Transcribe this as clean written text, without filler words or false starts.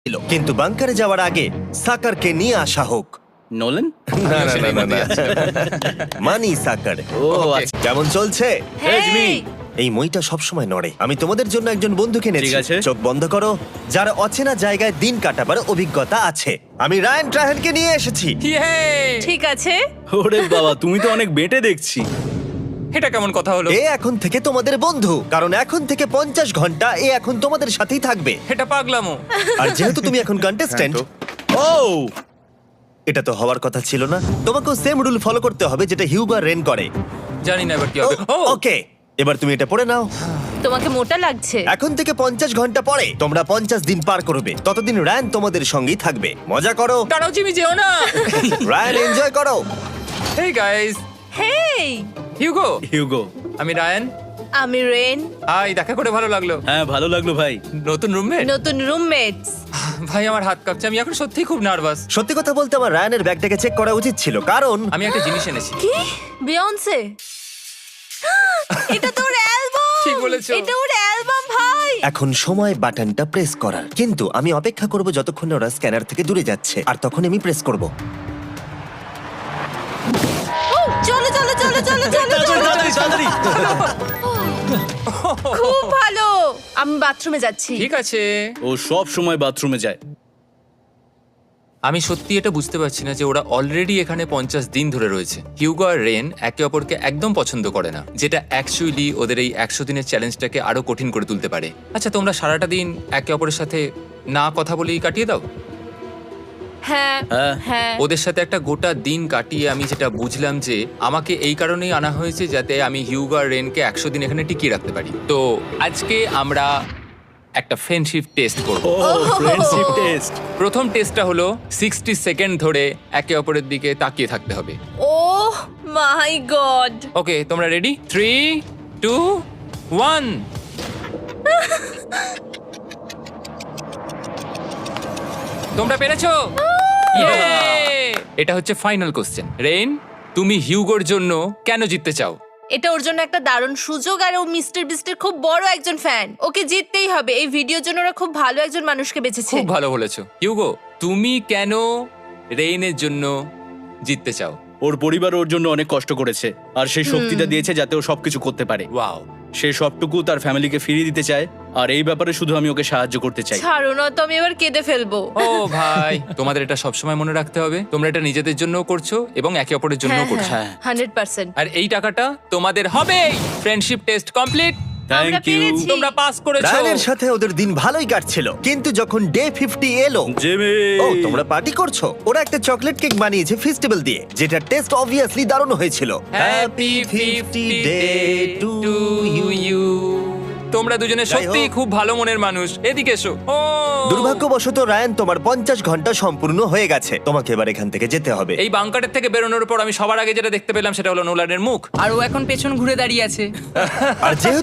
কিন্তু বাংকারে যাওয়ার আগে সাকারকে নিয়ে আসা হোক। নোলেন? মানি সাকার। ও আচ্ছা। কেমন চলছে? হেই! এই মইটা সবসময় নড়ে। আমি তোমাদের জন্য একজন বন্ধুকে এনেছি। ঠিক আছে। চোখ বন্ধ করো, যার অচেনা জায়গায় দিন কাটাবার অভিজ্ঞতা আছে। আমি রায়ান ট্রাহেনকে নিয়ে এসেছি। ঠিক আছে। ওরে বাবা, তুমি তো অনেক বেটে দেখছি। এটা কেমন কথা হলো? এ এখন থেকে তোমাদের বন্ধু, কারণ এখন থেকে 50 ঘন্টা এ এখন তোমাদের সাথেই থাকবে। এটা পাগলামো। আর যেহেতু তুমি এখন কন্টেস্ট্যান্ট, ও এটা তো হওয়ার কথা ছিল না। তোমাকেও সেম রুল ফলো করতে হবে যেটা হিউগো আর রেন করে। জানি না এবার কি হবে। ও ওকে, এবার তুমি এটা পড়ে নাও। তোমাকে মোটা লাগছে। এখন থেকে 50 ঘন্টা পরে তোমরা 50 দিন পার করবে। ততদিন রায়ান তোমাদের সঙ্গেই থাকবে। মজা করো, দাঁড়াও জিমি, যেও না। রায়ান এনজয় করো। হেই গাইস, হেই, হিউগো। হিউগো। আমি রায়ান। আমি রেন। হাই, দেখা করে ভালো লাগলো। হ্যাঁ, ভালো লাগলো ভাই। নতুন রুমমেট। নতুন রুমমেটস। ভাই আমার হাত কাঁপছে, আমি এখন সত্যিই খুব নার্ভাস। সত্যি কথা বলতে আমার রায়ানের ব্যাগটাকে চেক করা উচিত ছিল, কারণ আমি একটা জিনিস এনেছি। কি? বিয়ন্সে? এটা তো ওর অ্যালবাম। ঠিক বলেছো। এটা ওর অ্যালবাম ভাই। এখন সময় বাটনটা প্রেস করার। কিন্তু আমি অপেক্ষা করব যতক্ষণ না ওরা স্ক্যানার থেকে দূরে যাচ্ছে, আর তখন আমি প্রেস করব। ও, চলো চলো চলো চলো চলো চলো। তাড়াতাড়ি, তাড়াতাড়ি। খুব ভালো। আমি বাথরুমে যাচ্ছি। ঠিক আছে। ও সব সময় বাথরুমে যায়। আমি সত্যি এটা বুঝতে পারছি না যে ওরা অলরেডি এখানে 50 দিন ধরে রয়েছে। হিউগো আর রেন একে অপরকে একদম পছন্দ করে না, যেটা অ্যাকচুয়ালি ওদের এই 100 দিনের চ্যালেঞ্জটাকে আরো কঠিন করে তুলতে পারে। আচ্ছা, তোমরা সারাটা দিন একে অপরের সাথে না কথা বলেই কাটিয়ে দাও? হ্যাঁ হ্যাঁ। হ্যাঁ। ওদের সাথে একটা গোটা দিন কাটিয়ে আমি যেটা বুঝলাম যে আমাকে এই কারণেই আনা হয়েছে যাতে আমি হিউগো আর রেনকে 100 দিন এখানে টিকিয়ে রাখতে পারি। তো আজকে আমরা একটা ফ্রেন্ডশিপ টেস্ট করব। ও ফ্রেন্ডশিপ টেস্ট। প্রথম টেস্টটা হলো 60 সেকেন্ড ধরে একে অপরের দিকে তাকিয়ে থাকতে হবে। ওহ মাই গড। ওকে, তোমরা রেডি? 3, 2, 1। তোমরা পেরেছো? Yay! এটা হচ্ছে ফাইনাল কোশ্চেন। রেন, তুমি হিউগোর জন্য কেন জিততে চাও? এটা ওর জন্য একটা দারুণ সুযোগ, আর ও মিস্টার বিস্টের খুব বড় একজন ফ্যান। ওকে জিততেই হবে। এই ভিডিওর জন্য ওরা খুব ভালো একজন মানুষকে বেছেছে। খুব ভালো বলেছো। হিউগো, তুমি কেন রেইনের জন্য জিততে চাও? ওর পরিবার ওর জন্য অনেক কষ্ট করেছে, আর সেই শক্তিটা দিয়েছে যাতে ও সবকিছু করতে পারে। ওয়াও। সে সবটুকু তার ফ্যামিলিকে ফিরিয়ে দিতে চায়, আর এই ব্যাপারে শুধু আমি ওকে সাহায্য করতে চাই। ছাড়ো না তো, আমি এবার কেঁদে ফেলবো। ও ভাই, তোমাদের এটা সবসময় মনে রাখতে হবে। তোমরা এটা নিজেদের জন্যও করছো এবং একে অপরের জন্যও করছো। হ্যাঁ। 100%। আর এই টাকাটা তোমাদের হবেই। Friendship test complete. Thank you পেরেছি। তোমরা পাস করেছো। রায়ানের সাথে ওদের দিন ভালোই কাটছিল, কিন্তু যখন ডে 50 এলো, জিমি। ও তোমরা পার্টি করছো। ওরা একটা চকলেট কেক বানিয়েছে ফেস্টিভ্যাল দিয়ে, যেটা টেস্ট অবভিয়াসলি দারুণ হয়েছিল। Happy 50 day to you. তোমরা দুজনে যাই সত্যি হোক। খুব ভালো মনের মানুষ। এদিকে এসো। ও দুর্ভাগ্যবশত রায়ান, তোমার 50 ঘন্টা সম্পূর্ণ হয়ে গেছে। তোমাকে এবার এখান থেকে যেতে হবে। এই বাংকারের থেকে বেরোনোর পর আমি সবার আগে যেটা দেখতে পেলাম সেটা হলো নোলানের মুখ। আর ও এখন পেছন ঘুরে দাঁড়িয়ে আছে। আর যেহেতু